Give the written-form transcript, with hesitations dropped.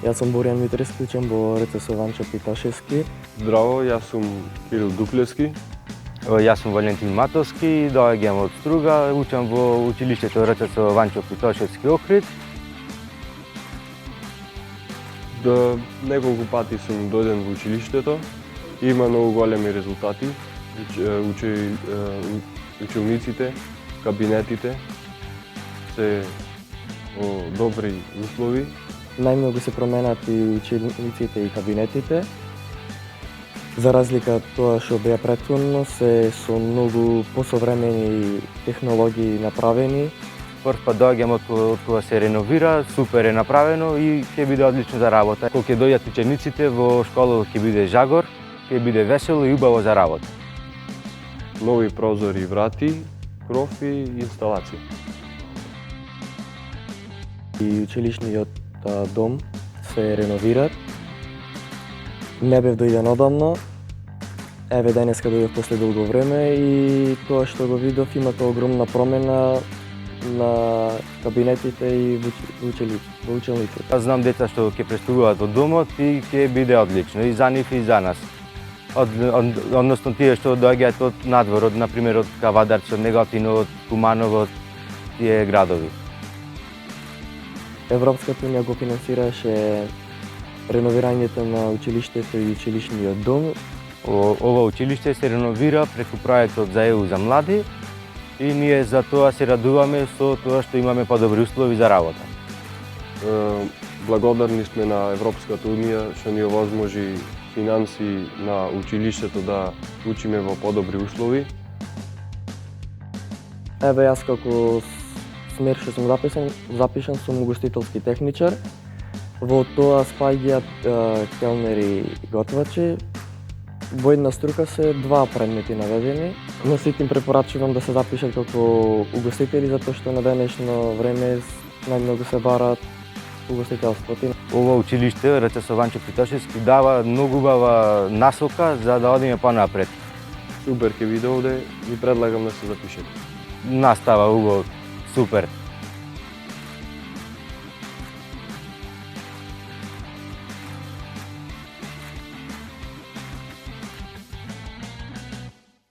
Јас сум Боријан Митрески, учам во РЦС Ванчо Питашевски. Здраво, јас сум Кирил Дуклевски. Јас сум Валентин Матовски, доаѓам од Струга, учам во училиштето РЦС Ванчо Питашевски Охрид. Неколку пати сум дојден во училиштето, има многу големи резултати. Учениците, кабинетите се во добри услови. Најмногу се променати учениците и кабинетите. За разлика од тоа што беа претходно, се со многу посовремени технологии направени. Прв пат доаѓам од кога се реновира, супер е направено и ќе биде одлично за работа. Кога ќе дојдат учениците во школа ќе биде жагор, ќе биде весело и убаво за работа. Нови прозори и врати, кров и инсталации. И училишниот дом се реновира. Не бев дојден одамно. Еве денеска дојдов после долго време и тоа што го видов имате огромна промена на кабинетите и во училниците. Јас знам деца што ќе престудуваат во домот и ќе биде одлично и за нив и за нас. Односно тие што доаѓаат од надвор, од например од Кавадарци, од Неготино, од Куманово, од тие градови. Европската унија го финансираше реновирањето на училиштето и училишниот дом. Ова училиште се реновира преку проектот за ЕУ за млади и ние за тоа се радуваме со тоа што имаме подобри услови за работа. Благодарни сме на Европската унија што ни овозможи финанси на училиштето да учиме во подобри услови. Еве јас како смер што сум запишан сум угостителски техничар. Во тоа спаѓаат келнери и готвачи. Во една струка се два предмети наведени, но сите им препорачувам да се запишат како угостители затоа што на денешно време најмногу се бараат угостителството. Ова училиште РЦС Ванчо Питашевски дава многу убава насока за да одиме понапред. Супер ќе биде овде, ви предлагам да се запишете. Настава убаво, супер.